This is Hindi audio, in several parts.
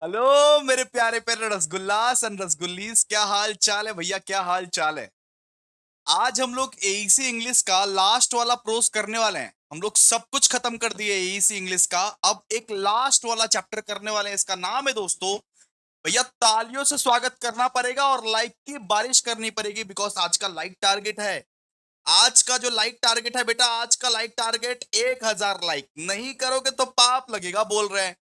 हेलो मेरे प्यारे प्यारे रसगुल्लास एंड रसगुल्लीस, क्या हाल चाल है भैया? क्या हाल चाल है? आज हम लोग एईसी इंग्लिश का लास्ट वाला प्रोस करने वाले हैं। हम लोग सब कुछ खत्म कर दिए एईसी इंग्लिश का। अब एक लास्ट वाला चैप्टर करने वाले हैं। इसका नाम है दोस्तों, भैया तालियों से स्वागत करना पड़ेगा और लाइक की बारिश करनी पड़ेगी, बिकॉज आज का लाइक टारगेट है। आज का जो लाइक टारगेट है बेटा, आज का लाइक टारगेट 1000 लाइक। नहीं करोगे तो पाप लगेगा, बोल रहे हैं।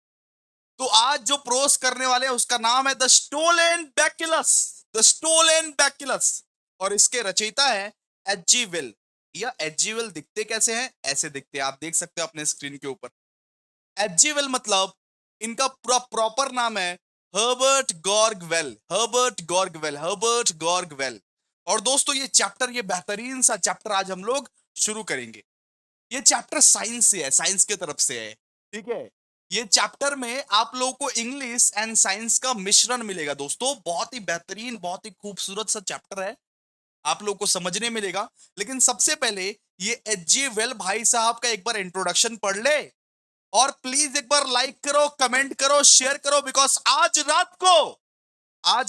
तो आज जो प्रोस करने वाले हैं उसका नाम है the stolen bacillus. The stolen bacillus. और इसके रचयिता है एच जी वेल। या एच जी वेल दिखते कैसे हैं? ऐसे दिखते हैं, आप देख सकते हो अपने स्क्रीन के ऊपर। एच जी वेल मतलब इनका पूरा प्रॉपर नाम है Herbert Gorgwell. Herbert Gorgwell, Herbert Gorgwell. और दोस्तों ये चैप्टर, ये बेहतरीन सा चैप्टर आज हम लोग शुरू करेंगे। ये चैप्टर साइंस से है, साइंस की तरफ से है। ठीक है। ये चैप्टर में आप लोगों को इंग्लिश एंड साइंस का मिश्रण मिलेगा दोस्तों। बहुत ही बेहतरीन, बहुत ही खूबसूरत सा चैप्टर है, आप लोगों को समझने मिलेगा। लेकिन सबसे पहले ये एच जी वेल भाई साहब का एक बार इंट्रोडक्शन पढ़ ले। और प्लीज एक बार लाइक करो, कमेंट करो, शेयर करो, बिकॉज आज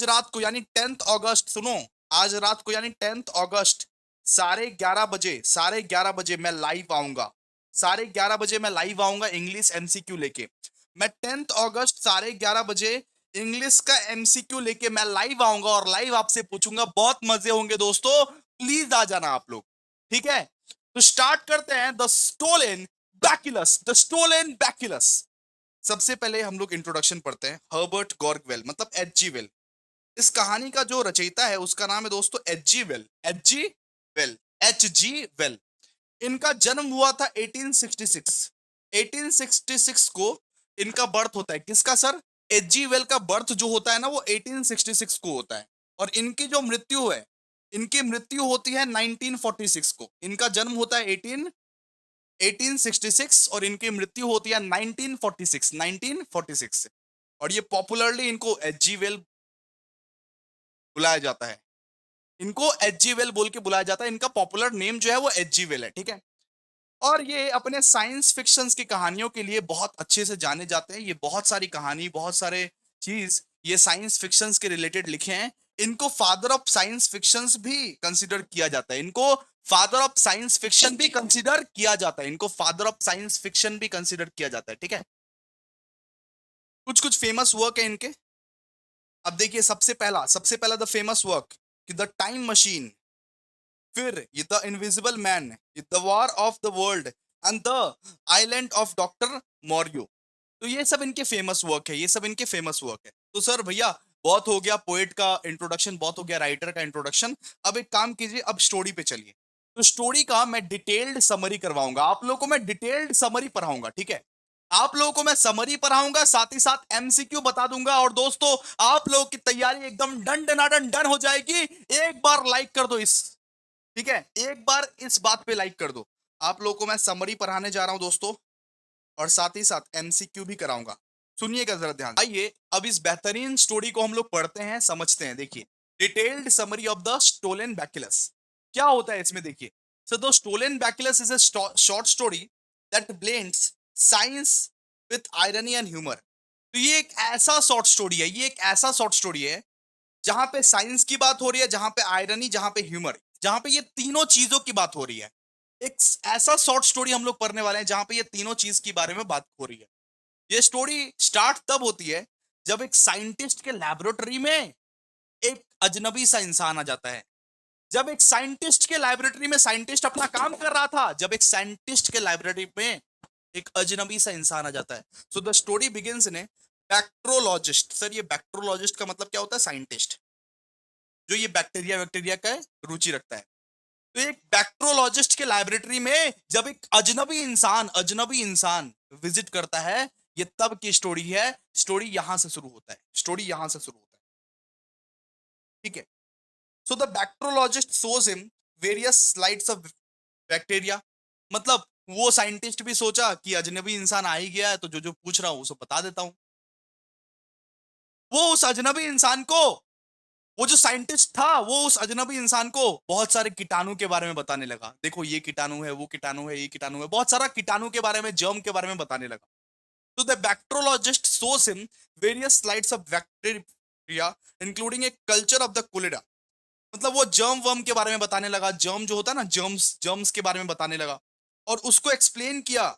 रात को यानी 10th अगस्त, सुनो, आज रात को यानी 10th अगस्त, 11:30 बजे, 11:30 बजे मैं लाइव आऊंगा। 11:30 बजे मैं लाइव आऊंगा इंग्लिश एमसीक्यू लेके। मैं 10th अगस्त 11:30 बजे इंग्लिश का एमसीक्यू लेके मैं लाइव आऊंगा और लाइव आपसे पूछूंगा। बहुत मजे होंगे दोस्तों, प्लीज आ जाना आप लोग। ठीक है, तो स्टार्ट करते हैं। The stolen bacillus, the stolen bacillus. सबसे पहले हम लोग इंट्रोडक्शन पढ़ते हैं। हर्बर्ट गॉर्गवेल मतलब एच जी वेल। इस कहानी का जो रचयिता है उसका नाम है दोस्तों H G well. H G well, H G well. इनका जन्म हुआ था 1866। 1866 को इनका बर्थ होता है। किसका सर? एच जी वेल का बर्थ जो होता है ना, वो 1866 को होता है। और इनकी जो मृत्यु है, इनकी मृत्यु होती है 1946 को। इनका जन्म होता है 1866 और इनकी मृत्यु होती है 1946, 1946 से। और ये पॉपुलरली इनको एच जी वेल बुलाया जाता है। इनको एच जी वेल बोल के बुलाया जाता है। इनका पॉपुलर नेम जो है वो एच जी वेल है। ठीक है। और ये अपने साइंस फिक्शंस की कहानियों के लिए बहुत अच्छे से जाने जाते हैं। ये बहुत सारी कहानी, बहुत सारे चीज ये साइंस फिक्शंस के रिलेटेड लिखे हैं। इनको फादर ऑफ साइंस फिक्शंस भी कंसिडर किया जाता है। इनको फादर ऑफ साइंस फिक्शन भी कंसिडर किया जाता है। इनको फादर ऑफ साइंस फिक्शन भी कंसिडर किया जाता है। ठीक है। कुछ कुछ फेमस वर्क है इनके। अब देखिए, सबसे पहला द फेमस वर्क कि द टाइम मशीन। फिर ये the invisible man, the war of the world and the island of doctor Moreau. तो ये सब इनके फेमस वर्क है, ये सब इनके फेमस वर्क है। तो सर भैया, बहुत हो गया पोएट का इंट्रोडक्शन, बहुत हो गया राइटर का इंट्रोडक्शन। अब एक काम कीजिए, अब स्टोरी पे चलिए। तो स्टोरी का मैं डिटेल्ड समरी करवाऊंगा आप लोगों को। मैं डिटेल्ड समरी पढ़ाऊंगा। ठीक है। आप लोगों को मैं समरी पढ़ाऊंगा, साथ ही साथ एमसीक्यू बता दूंगा। और दोस्तों, आप लोगों की तैयारी एकदम डन डनाडन डन हो जाएगी। एक बार लाइक कर दो इस, ठीक है, एक बार इस बात पे लाइक कर दो। आप लोगों को मैं समरी पढ़ाने जा रहा हूं दोस्तों, और साथ ही साथ एमसीक्यू भी कराऊंगा। सुनिएगा जरा ध्यान से। आइए अब इस बेहतरीन स्टोरी को हम लोग पढ़ते हैं, समझते हैं। देखिए, detailed summary of the stolen bacillus. क्या होता है इसमें, देखिए। So the stolen bacillus is a short story that blends science with irony and humour. तो ये एक ऐसा शॉर्ट स्टोरी है, ये एक ऐसा शॉर्ट स्टोरी है जहां पे साइंस की बात हो रही है, जहां पे आयरनी, जहां पे ह्यूमर, जहां पे ये तीनों चीजों की बात हो रही है। एक ऐसा शॉर्ट स्टोरी हम लोग पढ़ने वाले हैं जहां पे ये तीनों चीज के बारे में बात हो रही है। ये स्टोरी स्टार्ट तब होती है जब एक साइंटिस्ट के लेबोरेटरी में एक अजनबी सा इंसान आ जाता है। जब एक साइंटिस्ट के लेबोरेटरी में साइंटिस्ट अपना काम कर रहा था, जब एक साइंटिस्ट के लेबोरेटरी में एक अजनबी सा इंसान आ जाता है। So the story begins in a bacteriologist. Sir ये बैक्ट्रोलॉजिस्ट का मतलब क्या होता है? साइंटिस्ट जो ये बैक्टीरिया वैक्टीरिया का रुचि रखता है। तो एक बैक्ट्रोलॉजिस्ट के लैबोरेटरी में जब एक अजनबी इंसान विजिट करता है, ये तब की स्टोरी है। स्टोरी यहां से शुरू होता है, स्टोरी यहां से शुरू होता है। ठीक है। So the bacteriologist shows him various slides of bacteria. मतलब वो साइंटिस्ट भी सोचा कि अजनबी इंसान आ ही गया है, तो जो जो पूछ रहा हूं उसे बता देता हूं। वो उस अजनबी इंसान को, वो जो साइंटिस्ट था, वो उस अजनबी इंसान को बहुत सारे कीटाणु के बारे में बताने लगा। देखो ये कीटाणु है, वो कीटाणु है, ये कीटाणु है, बहुत सारा कीटाणु के बारे में, जर्म के बारे में बताने लगा। So the bacteriologist shows him various slides of bacteria, including a culture of the cholera. मतलब वो जर्म वर्म के बारे में बताने लगा, जर्म जो होता है ना, जर्म्स जर्म्स के बारे में बताने लगा, और उसको एक्सप्लेन किया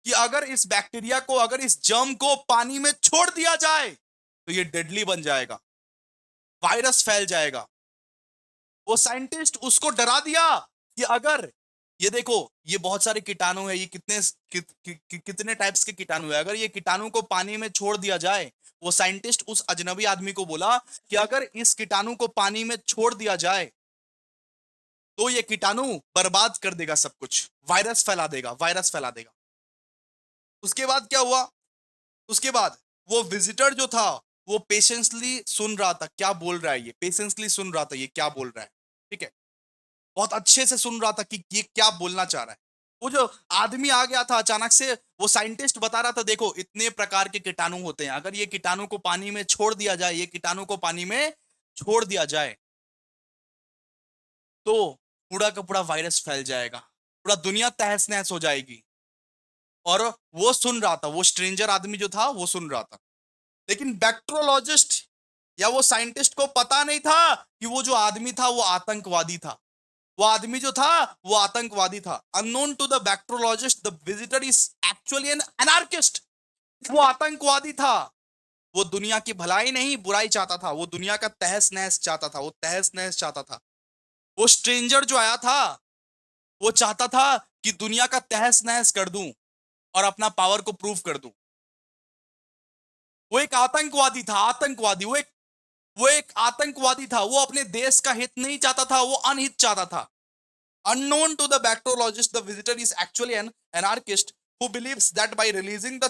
कि अगर इस बैक्टीरिया को, अगर इस जर्म को पानी में छोड़ दिया जाए तो ये डेडली बन जाएगा, वायरस फैल जाएगा। वो साइंटिस्ट उसको डरा दिया कि अगर ये देखो, ये बहुत सारे कीटाणु है, ये कितने टाइप्स के कीटाणु है, अगर ये कीटाणु को पानी में छोड़ दिया जाए, वो साइंटिस्ट उस अजनबी आदमी को बोला कि अगर इस कीटाणु को पानी में छोड़ दिया जाए तो ये कीटाणु बर्बाद कर देगा सब कुछ, वायरस फैला देगा, वायरस फैला देगा। उसके बाद क्या हुआ? उसके बाद वो विजिटर जो था वो पेशेंसली सुन रहा था, क्या बोल रहा है ये, पेशेंसली सुन रहा था ये क्या बोल रहा है, ठीक है, बहुत अच्छे से सुन रहा था कि ये क्या बोलना चाह रहा है। वो जो आदमी आ गया था अचानक से, वो साइंटिस्ट बता रहा था, देखो इतने प्रकार के कीटाणु होते हैं, अगर ये कीटाणु को पानी में छोड़ दिया जाए, ये कीटाणु को पानी में छोड़ दिया जाए तो पूरा का पूरा वायरस फैल जाएगा, पूरा दुनिया तहस नहस हो जाएगी। और वो सुन रहा था, वो स्ट्रेंजर आदमी जो था वो सुन रहा था, लेकिन बैक्टीरियोलॉजिस्ट या वो साइंटिस्ट को पता नहीं था कि वो जो आदमी था वो आतंकवादी था। वो आदमी जो था वो आतंकवादी था। Unknown to the bacteriologist the visitor is actually an anarchist. वो आतंकवादी था। वो दुनिया की भलाई नहीं बुराई चाहता था, वो दुनिया का तहस नहस चाहता था, वो तहस नहस चाहता था। वो स्ट्रेंजर जो आया था वो चाहता था कि दुनिया का तहस नहस कर दूं और अपना पावर को प्रूव कर दूं। वो एक आतंकवादी था, आतंकवादी, वो एक आतंकवादी था। वो अपने देश का हित नहीं चाहता था, वो अनहित चाहता था। Unknown to the bacteriologist, the visitor is actually an anarchist who believes that by releasing the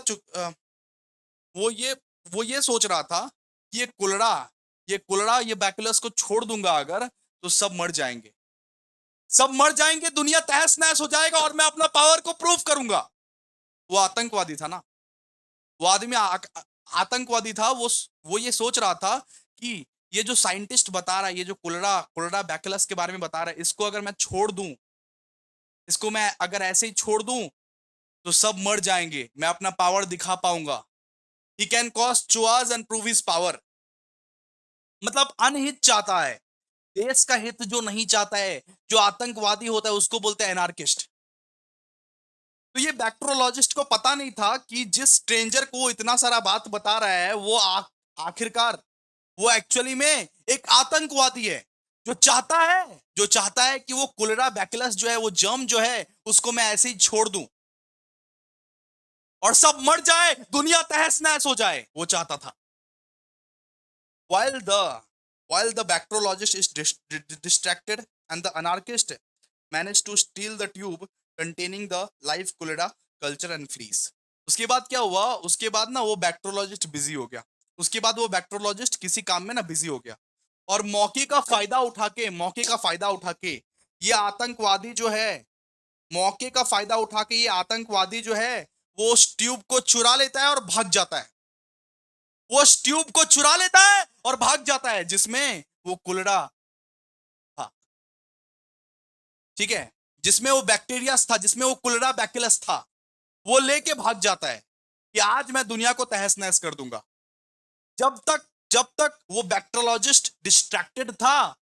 वो ये वो ये सोच रहा था कि ये बैक्यूलस को छोड़ दूंगा अगर, तो सब मर जाएंगे, सब मर जाएंगे, दुनिया तहस नहस हो जाएगा और मैं अपना पावर को प्रूव करूंगा। वो आतंकवादी था ना, वो आदमी आतंकवादी था। वो ये सोच रहा था कि ये जो साइंटिस्ट बता रहा है, ये जो कोलेरा कोलेरा बैक्यूलस के बारे में बता रहा है, इसको अगर मैं छोड़ दूं, इसको मैं अगर ऐसे ही छोड़ दूं तो सब मर जाएंगे, मैं अपना पावर दिखा पाऊंगा। He can cause chaos and prove his power. मतलब अनहित चाहता है, देश का हित जो नहीं चाहता है, जो आतंकवादी होता है उसको बोलते हैं एनार्किस्ट। तो ये बैक्टीरियोलॉजिस्ट को पता नहीं था कि जिस स्ट्रेंजर को इतना सारा बात बता रहा है वो आखिरकार वो एक्चुअली में एक आतंकवादी है, जो चाहता है कि वो कोलेरा बैक्यूलस जो है, वो जर्म जो है, उसको मैं ऐसे ही छोड़ दूं और सब मर जाए, दुनिया तहस नहस हो जाए, वो चाहता था। while the while the bacteriologist is distracted and the anarchist managed to steal the tube containing the live cholera culture and freeze। उसके बाद क्या हुआ? उसके बाद ना वो बैक्टीरियोलॉजिस्ट बिजी हो गया। उसके बाद वो बैक्टीरियोलॉजिस्ट किसी काम में ना बिजी हो गया और मौके का फायदा उठा के ये आतंकवादी जो है, मौके का फायदा उठा के ये आतंकवादी जो है वो उस ट्यूब को चुरा लेता है और भाग जाता है। वो उस ट्यूब को चुरा लेता है और भाग जाता है जिसमें वो कोलेरा था, ठीक है, जिसमें वो बैक्टीरिया था, जिसमें वो कोलेरा बैक्यूलस था। वो लेके भाग जाता है कि आज मैं दुनिया को तहस नहस कर दूंगा। जब तक वो बैक्टीरियोलॉजिस्ट डिस्ट्रैक्टेड था,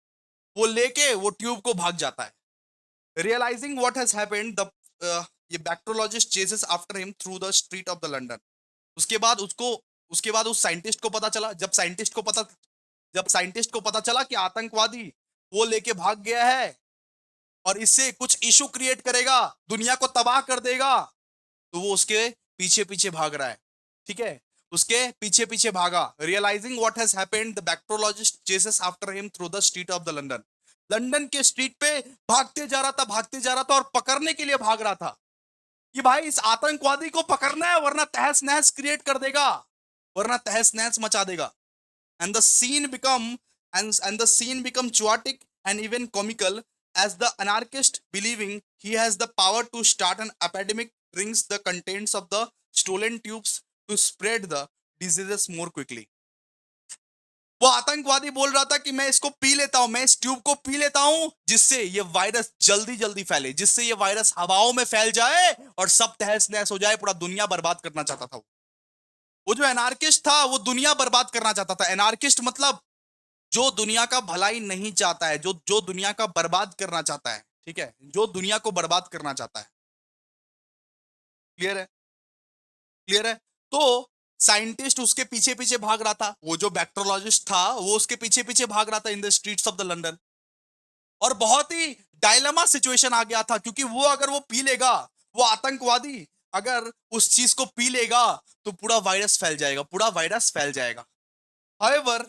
वो लेके वो ट्यूब को भाग जाता है। Realising what has happened, the ये bacteriologist chases after him through the street of the London. उसके बाद उस साइंटिस्ट को पता चला, जब साइंटिस्ट को पता चला कि आतंकवादी वो लेके भाग गया है और इससे कुछ इशू क्रिएट करेगा, दुनिया को तबाह कर देगा, तो वो उसके पीछे पीछे भाग रहा है, ठीक है, उसके पीछे पीछे भागा। Realizing what has happened, the bacteriologist chases after him through the street of the London. London के स्ट्रीट पे भागते जा रहा था और पकड़ने के लिए भाग रहा था कि भाई इस आतंकवादी को पकड़ना है वरना तहस नहस क्रिएट कर देगा, वरना तहस नहस मचा देगा। and the scene become and the scene become chaotic and even comical as the anarchist, believing he has the power to start an epidemic, brings the contents of the stolen tubes to spread the diseases more quickly। वो आतंकवादी बोल रहा था कि मैं इसको पी लेता हूं, मैं इस ट्यूब को पी लेता हूं जिससे ये वायरस जल्दी जल्दी फैले, जिससे ये वायरस हवाओं में फैल जाए और सब तहस नहस हो जाए, पूरा दुनिया बर्बाद करना चाहता था वो। वो जो एनार्किस्ट था वो दुनिया बर्बाद करना चाहता था। एनार्किस्ट मतलब जो दुनिया का भलाई नहीं चाहता है, जो जो दुनिया का बर्बाद करना चाहता है, ठीक है, जो दुनिया को बर्बाद करना चाहता है। क्लियर है? क्लियर है? तो साइंटिस्ट उसके पीछे पीछे भाग रहा था, वो जो बैक्टीरियोलॉजिस्ट था वो उसके पीछे पीछे भाग रहा था in the streets of the London. और बहुत ही डायलेमा सिचुएशन आ गया था, क्योंकि वो अगर वो पी लेगा, वो आतंकवादी अगर उस चीज को पी लेगा तो पूरा वायरस फैल जाएगा, पूरा वायरस फैल जाएगा। However,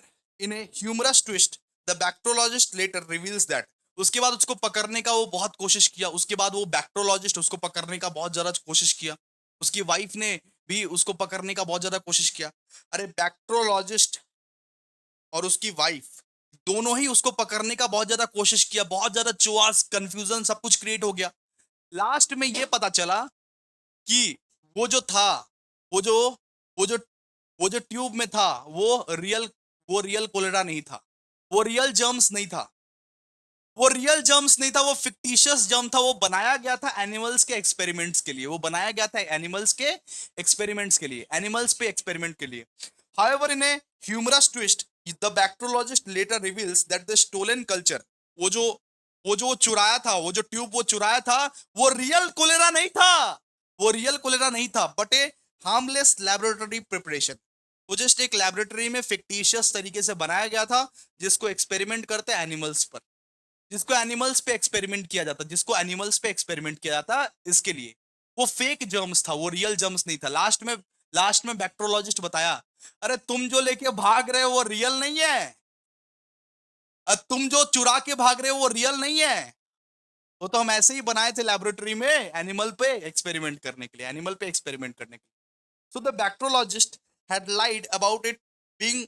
in a humorous twist, the bacteriologist later reveals that उसके बाद उसको पकड़ने का वो बहुत कोशिश किया, उसके बाद वो बैक्टीरियोलॉजिस्ट उसको पकड़ने का बहुत ज्यादा कोशिश किया, उसकी वाइफ ने भी उसको पकड़ने का बहुत ज्यादा कोशिश किया। अरे बैक्टीरियोलॉजिस्ट और उसकी वाइफ दोनों ही उसको पकड़ने का बहुत ज्यादा कोशिश किया, बहुत ज्यादा चुआस कंफ्यूजन सब कुछ क्रिएट हो गया। लास्ट में ये पता चला कि वो जो था, वो जो वो जो वो जो ट्यूब में था वो रियल कोलेरा नहीं था, वो रियल जर्म्स नहीं था, वो रियल जर्म्स नहीं था, वो फिक्टिशियस जर्म था। वो बनाया गया था एनिमल्स के एक्सपेरिमेंट्स के लिए, वो बनाया गया था एनिमल्स के एक्सपेरिमेंट्स के लिए, एनिमल्स पे एक्सपेरिमेंट के लिए। However in a humorous twist the bacteriologist later reveals that the stolen culture, वो जो वो चुराया था, वो जो ट्यूब वो चुराया था, वो रियल कोलेरा नहीं था, वो रियल कोलेरा नहीं था, but A harmless laboratory preparation. वो जस्ट एक लैबोरेटरी में फिक्टिशियस तरीके से बनाया गया था, जिसको एक्सपेरिमेंट करते एनिमल्स पर, जिसको एनिमल्स पे एक्सपेरिमेंट किया जाता, जिसको एनिमल्स पे एक्सपेरिमेंट किया जाता इसके लिए। वो फेक जर्म्स था, वो रियल जर्म्स नहीं था। लास्ट में बैक्टीरियोलॉजिस्ट बताया, अरे तुम जो लेके भाग रहे हो वो रियल नहीं है, तुम जो चुरा के भाग रहे हो वो रियल नहीं है, वो तो हम ऐसे ही बनाए थे लेबोरेटरी में एनिमल पे एक्सपेरिमेंट करने के लिए, एनिमल पे एक्सपेरिमेंट करने के लिए। So the bacteriologist had lied about it being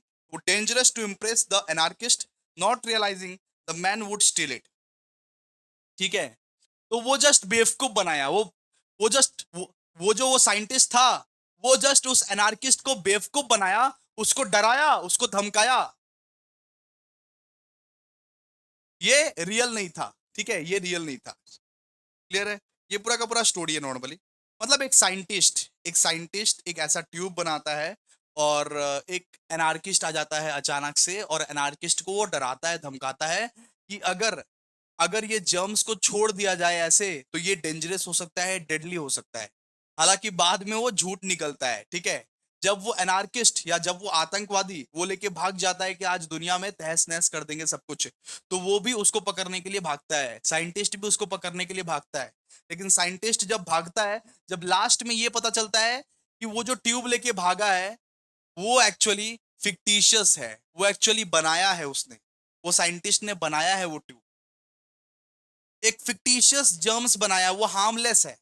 dangerous to impress the anarchist, not realizing the man would steal it। ठीक है, तो वो जस्ट बेवकूफ बनाया, वो जस्ट वो जो वो साइंटिस्ट था, वो जस्ट उस एनार्किस्ट को बेवकूफ बनाया, उसको डराया, उसको धमकाया। ये रियल नहीं था, ठीक है, ये रियल नहीं था। क्लियर है? ये पूरा का पूरा स्टोरी है नॉर्मली। मतलब एक साइंटिस्ट एक ऐसा ट्यूब बनाता है, और एक एनार्किस्ट आ जाता है अचानक से, और एनार्किस्ट को वो डराता है, धमकाता है कि अगर अगर ये जर्म्स को छोड़ दिया जाए ऐसे तो ये डेंजरस हो सकता है, डेडली हो सकता है। हालांकि बाद में वो झूठ निकलता है, ठीक है। जब वो एनार्किस्ट या जब वो आतंकवादी वो लेके भाग जाता है कि आज दुनिया में तहस नहस कर देंगे सब कुछ, तो वो भी उसको पकड़ने के लिए भागता है, साइंटिस्ट भी उसको पकड़ने के लिए भागता है। लेकिन साइंटिस्ट जब भागता है, जब लास्ट में ये पता चलता है कि वो जो ट्यूब लेके भागा है वो एक्चुअली फिक्टिशियस है, वो एक्चुअली बनाया है उसने, वो साइंटिस्ट ने बनाया है वो ट्यूब, एक फिक्टिशियस जर्म्स बनाया, वो हार्मलेस है,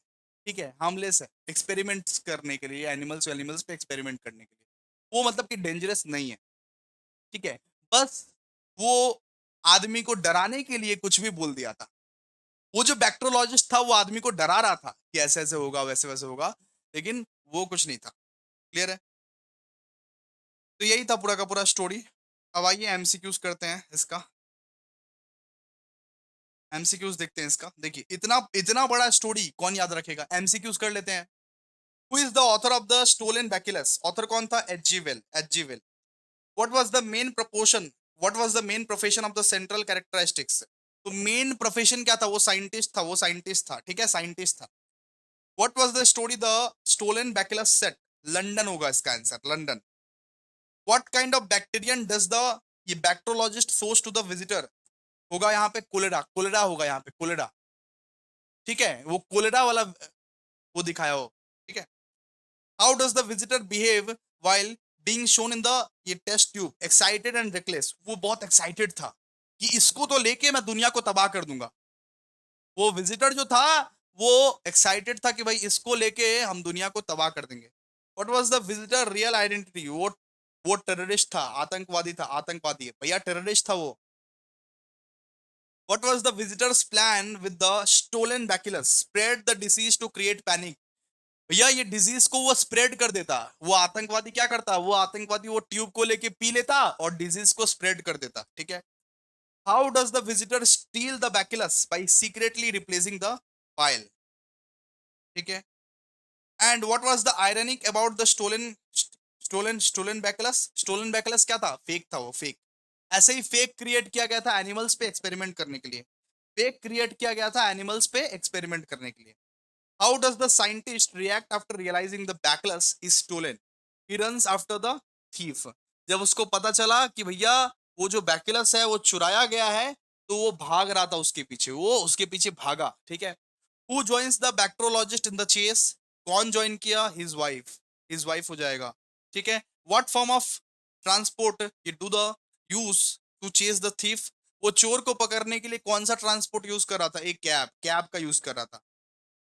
ठीक है, हार्मलेस है एक्सपेरिमेंट्स करने के लिए, एनिमल्स एनिमल्स पे एक्सपेरिमेंट करने के लिए। वो मतलब कि डेंजरस नहीं है, ठीक है, बस वो आदमी को डराने के लिए कुछ भी बोल दिया था। वो जो बैक्टीरियोलॉजिस्ट था वो आदमी को डरा रहा था कि ऐसे ऐसे होगा, वैसे वैसे होगा, लेकिन वो कुछ नहीं था। क्लियर है? तो यही था पूरा का पूरा स्टोरी। अब आइए एमसीक्यूज करते हैं इसका, एमसीक्यूज देखते हैं इसका। देखिए इतना इतना बड़ा स्टोरी कौन याद रखेगा, एमसीक्यूज कर लेते हैं। Who is the author of the stolen bacillus? Author कौन था? H.G. Well. H.G. Well. What was the main proportion? What was the main profession of the central characteristics? तो मेन प्रोफेशन क्या था? वो साइंटिस्ट था, वो साइंटिस्ट था, ठीक है, साइंटिस्ट था। What was the story the stolen bacillus set? London होगा इसका answer, London. What kind of bacterium does the ये बैक्टीरियोलॉजिस्ट सोर्स टू द विजिटर? होगा यहाँ पे कोलेरा, कोलेरा होगा यहाँ पे, कोलेरा, ठीक है, वो कोलेरा वाला वो दिखाया हो, ठीक है। How does the visitor behave while being shown in the ये test tube? Excited and reckless, वो बहुत एक्साइटेड था कि इसको तो लेके मैं दुनिया को तबाह कर दूंगा। वो विजिटर जो था वो एक्साइटेड था कि भाई इसको लेके हम दुनिया को तबाह कर देंगे। What was the visitor real identity? वो टेररिस्ट था, आतंकवादी था, आतंकवादी है भैया, टेररिस्ट था वो। What was the visitor's plan with the stolen bacillus? Spread the disease to create panic. भैया ये डिजीज को वो स्प्रेड कर देता, वो आतंकवादी क्या करता, वो आतंकवादी वो ट्यूब को लेके पी लेता और डिजीज को स्प्रेड कर देता, ठीक है। How does the visitor steal the bacillus? By secretly replacing the phial, ठीक है। And what was the ironic about the stolen bacillus क्या था? फेक था, वो फेक। ऐसे ही फेक क्रिएट किया गया था एनिमल्स पे एक्सपेरिमेंट करने के लिए। फेक क्रिएट किया गया था एनिमल्स पे एक्सपेरिमेंट करने के लिए। How does the scientist react after realising the bacillus is stolen? He runs after the thief. जब उसको पता चला कि भैया वो जो बैकलस है वो चुराया गया है, तो वो भाग रहा था उसके पीछे, वो उसके पीछे भागा, ठीक है। Who joins the bacteriologist in the chase? कौन ज्वाइन किया? His wife. हिज वाइफ हो जाएगा, ठीक है। व्हाट फॉर्म ऑफ ट्रांसपोर्ट ये do the use to chase the thief? वो चोर को पकड़ने के लिए कौन सा ट्रांसपोर्ट यूज कर रहा था? एक कैब, कैब का यूज कर रहा था।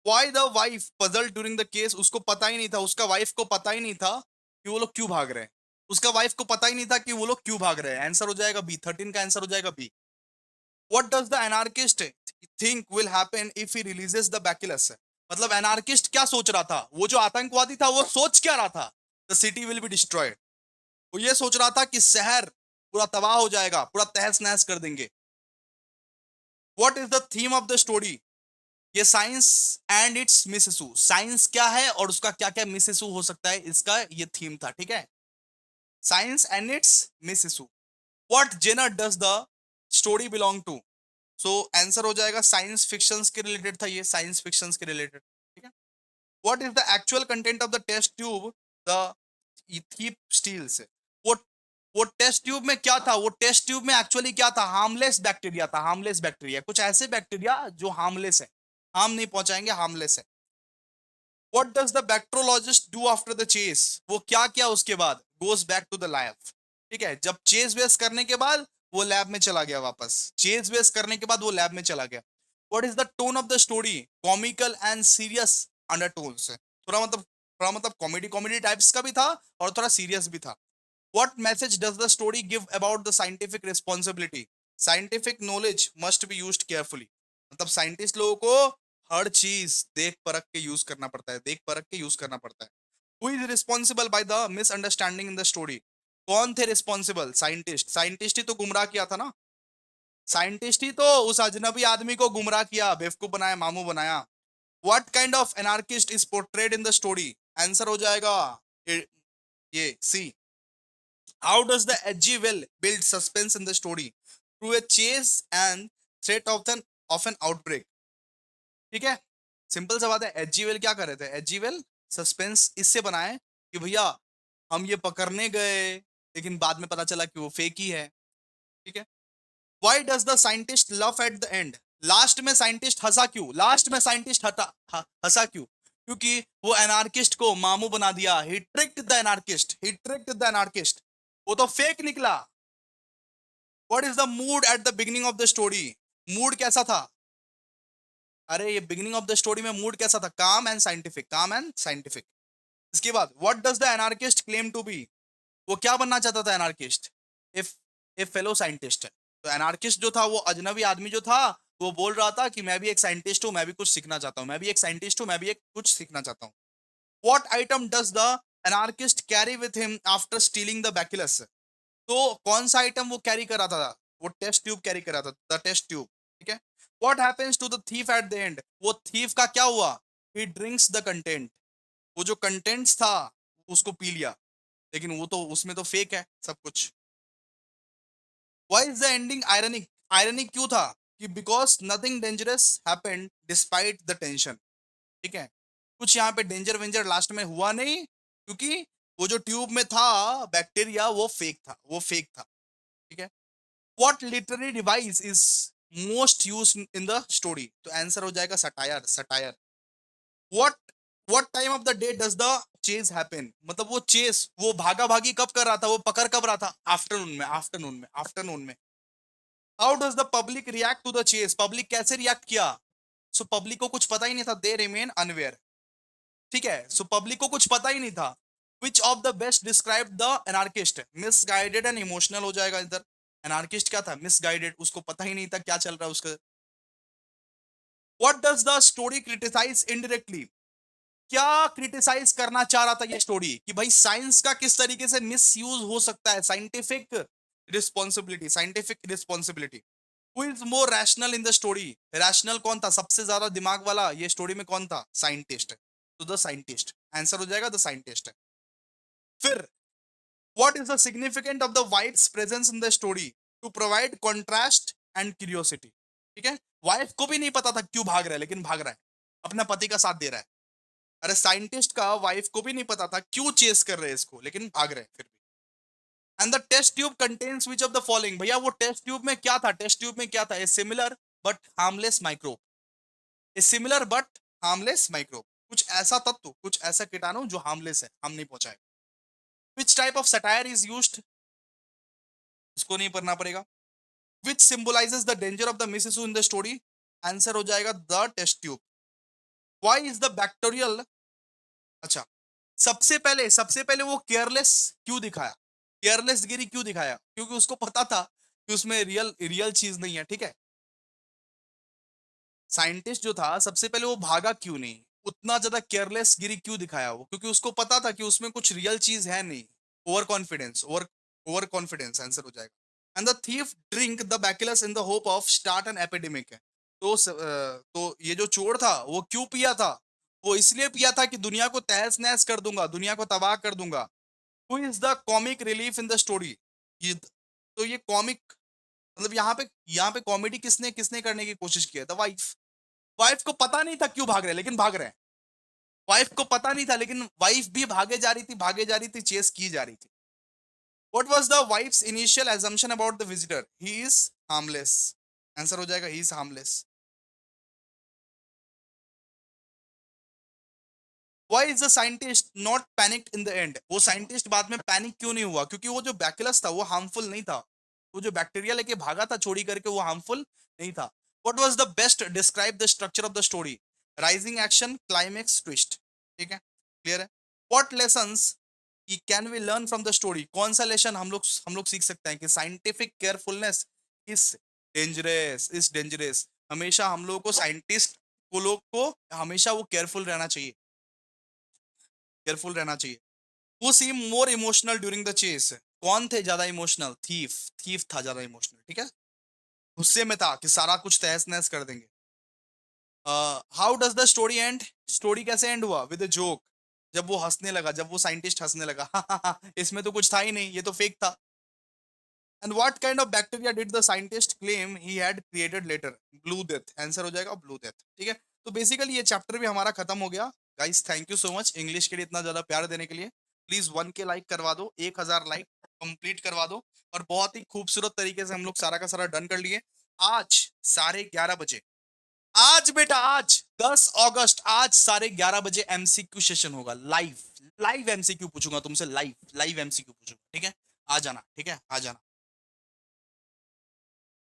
Why the wife puzzled during the case? उसको पता ही नहीं था, उसका वाइफ को पता ही नहीं था कि वो लोग क्यों भाग रहे हैं। उसका वाइफ को पता ही नहीं था कि वो लोग क्यों भाग रहे हैं। आंसर हो जाएगा बी, 13 का आंसर हो जाएगा B. What does the anarchist think will happen if he releases the bacillus? मतलब एनार्किस्ट क्या सोच रहा था? वो जो आतंकवादी था वो सोच क्या रहा था? The city will be destroyed। वो ये सोच रहा था कि शहर पूरा तबाह हो जाएगा, पूरा तहस नहस कर देंगे। What is the theme of the story? ये साइंस एंड इट्स मिससू। साइंस क्या है और उसका क्या क्या मिससू हो सकता है, इसका ये थीम था, ठीक है। Science and its misuse. What genre does the story belong to? So answer हो जाएगा साइंस फिक्शंस के रिलेटेड था ये, साइंस फिक्शंस के रिलेटेड, ठीक है। What is the actual content of the test tube the thief steals? वो वो टेस्ट ट्यूब में क्या था? वो टेस्ट ट्यूब में एक्चुअली क्या था? हार्मलेस बैक्टीरिया था, हार्मलेस बैक्टीरिया, कुछ ऐसे बैक्टीरिया जो हार्मलेस है, हार्म नहीं पहुंचाएंगे, हार्मलेस है। What does the bacteriologist do after the chase? वो क्या किया उसके बाद? Goes back to the lab। ठीक है, जब चेस वेस करने के बाद वो लैब में चला गया वापस। चेस वेस करने के बाद वो लैब में चला गया। What is the tone of the story? Comical and serious undertones। थोड़ा मतलब कॉमेडी कॉमेडी टाइप्स का भी था और थोड़ा सीरियस भी था। What message does the story give about the scientific responsibility? Scientific knowledge must be used carefully। मतलब साइंटिस्ट लोगों को हर चीज देख परख के यूज करना पड़ता है, देख परख के यूज करना पड़ता है। Who is responsible by the misunderstanding in the story? कौन थे रिस्पॉन्सिबल? साइंटिस्ट। साइंटिस्ट ही तो गुमराह किया था ना, साइंटिस्ट ही तो उस अजनबी आदमी को गुमराह किया, बेवकूफ बनाया, मामू बनाया। What kind of anarchist is portrayed in the story? Answer हो जाएगा ये सी। How does the edgy well build suspense in the story? Through a chase and threat of an outbreak। ठीक है, सिंपल सा बात है। एजी वेल क्या कर रहे थे? एजी वेल सस्पेंस इससे बनाए कि भैया हम ये पकड़ने गए लेकिन बाद में पता चला कि वो फेक ही है, ठीक है। Why does the scientist laugh at the end? Last में साइंटिस्ट हंसा क्यों? लास्ट में साइंटिस्ट हंसा क्यों? क्योंकि वो एनार्किस्ट को मामू बना दिया। He tricked the anarchist, he tricked the anarchist। वो तो फेक निकला। What is the mood at the beginning of the story? Mood कैसा था? अरे ये बिगिनिंग ऑफ द स्टोरी में मूड कैसा था? Calm and scientific, calm and scientific. इसके बाद what does the anarchist claim to be? वो क्या बनना चाहता था anarchist? If a fellow scientist. तो एनार्किस्ट जो था वो अजनबी आदमी जो था वो बोल रहा था कि मैं भी एक साइंटिस्ट हूँ, मैं भी कुछ सीखना चाहता हूँ, मैं भी एक साइंटिस्ट हूँ, मैं भी एक कुछ सीखना चाहता हूँ। What item does the anarchist carry with him after stealing the bacillus? तो कौन सा आइटम वो कैरी कर रहा था? वो टेस्ट ट्यूब कैरी कर रहा था, द टेस्ट ट्यूब, ठीक है। What happens to the thief at the end? वो थीफ का क्या हुआ? He drinks the content. वो जो कंटेंट्स था उसको पी लिया, लेकिन वो तो उसमें तो फेक है सब कुछ। Why is the ending ironic? Ironic क्यों था? कि because nothing dangerous happened despite the tension, ठीक है। कुछ यहाँ पे डेंजर वेंजर लास्ट में हुआ नहीं, क्योंकि वो जो ट्यूब में था बैक्टीरिया वो फेक था, वो फेक था, ठीक है। What literary device is most used in the story? तो आंसर हो जाएगा satire, satire. What what time of the day does the chase happen? मतलब वो चेस, वो भागा भागी कब कर रहा था, वो पकड़ कब रहा था? आफ्टरनून में, आफ्टरनून में, आफ्टरनून में। How does the public react to the chase? Public कैसे रिएक्ट किया? सो पब्लिक को कुछ पता ही नहीं था, दे रिमेन अनवेयर, ठीक है। सो पब्लिक को कुछ पता ही नहीं था। Which of the best described the anarchist? Misguided and emotional हो जाएगा इधर। एनार्किस्ट क्या था? मिसगाइडेड, उसको पता ही नहीं था क्या चल रहा है उसका। What does the story criticize indirectly? क्या क्रिटिसाइज करना चाह रहा था ये स्टोरी? कि भाई साइंस का किस तरीके से मिस यूज हो सकता है, scientific responsibility, scientific responsibility. Who is more rational in the story? Rational कौन था, सबसे ज्यादा दिमाग वाला ये स्टोरी में कौन था? साइंटिस्ट। तो द साइंटिस्ट, आंसर हो जाएगा द साइंटिस्ट। फिर What is the significance of the wife's presence in the story? To provide contrast and curiosity. ठीक है, वाइफ को भी नहीं पता था क्यों भाग रहा है, लेकिन भाग रहा है, अपना पति का साथ दे रहा है। अरे साइंटिस्ट का वाइफ को भी नहीं पता था क्यों चेस कर रहे हैं इसको, लेकिन भाग रहे हैं फिर भी। And the test tube contains which of the following, भैया वो टेस्ट ट्यूब में क्या था, टेस्ट ट्यूब में क्या था, a similar but harmless microbe, a similar but harmless microbe, कुछ ऐसा तत्व, कुछ ऐसा कीटाणु जो हार्मलेस है, हम नहीं पहुंचाए। Which type of satire is used, इसको नहीं पढ़ना पड़ेगा। Which symbolises the danger of the misuse in the story, answer हो जाएगा the test tube. Why is the bacterial, अच्छा, सबसे पहले वो केयरलेस क्यों दिखाया, केयरलेस गिरी क्यों दिखाया, क्योंकि उसको पता था कि उसमें रियल रियल चीज नहीं है, ठीक है। साइंटिस्ट जो था सबसे पहले वो भागा क्यों नहीं, उतना ज्यादा केयरलेस गिरी क्यों दिखाया वो, क्योंकि उसको पता था कि उसमें कुछ रियल चीज है नहीं। ओवर कॉन्फिडेंस आंसर हो जाएगा। And the thief drink the bacillus in the hope of start an epidemic है। तो ये जो चोर था वो क्यों पिया था, वो इसलिए पिया था कि दुनिया को तहस नहस कर दूंगा, दुनिया को तबाह कर दूंगा। Who is the comic relief in the story, ये तो ये कॉमिक मतलब यहाँ पे कॉमेडी किसने किसने करने की कोशिश की है, द वाइफ। वाइफ को पता नहीं था क्यों भाग रहे हैं, लेकिन भाग रहे हैं। वाइफ को पता नहीं था, लेकिन वाइफ भी भागे जा रही थी, चेस की जा रही थी। What was the wife's initial assumption about the visitor, he is harmless, answer हो जाएगा he is harmless. Why is the scientist not panicked in the end, वो साइंटिस्ट बाद में पैनिक क्यों नहीं हुआ, क्योंकि वो जो बैक्यूलस था वो हार्मफुल नहीं था, वो जो बैक्टीरिया लेके भागा था चोरी करके वो हार्मफुल नहीं था। What was the best describe the structure of the story, rising action climax twist, ठीक है, क्लियर है। What lessons can we learn from the story, कौन सा लेसन हम लोग सीख सकते हैं कि साइंटिफिक केयरफुलनेस इज डेंजरस, हमेशा हम लोगों को साइंटिस्ट को लोग को हमेशा वो केयरफुल रहना चाहिए। Who seem more emotional during the chase, कौन थे ज्यादा इमोशनल, थीफ, थीफ था ज्यादा इमोशनल, ठीक है, गुस्से में था कि सारा कुछ तहस नहस कर देंगे। How does the story and, story कैसे एंड हुआ, विद अ जोक, जब वो हंसने लगा, जब वो साइंटिस्ट हंसने लगा, इसमें तो कुछ था ही नहीं, ये तो फेक था। And what kind of bacteria did the scientist claim he had created later, blue death, answer हो जाएगा ब्लू डेथ, ठीक है। तो बेसिकली ये चैप्टर भी हमारा खत्म हो गया। Guys thank you so much English के लिए इतना ज्यादा प्यार देने के लिए। प्लीज 1K लाइक करवा दो, 1000 लाइक कंप्लीट करवा दो। और बहुत ही खूबसूरत तरीके से हम लोग सारा का सारा डन कर लिए। आज 11:30 बजे, आज बेटा आज 10 अगस्त, आज 11:30 बजे MCQ सेशन होगा, लाइव लाइव MCQ पूछूंगा तुमसे, लाइव लाइव MCQ पूछूंगा, ठीक है। आ जाना, ठीक है, आ जाना।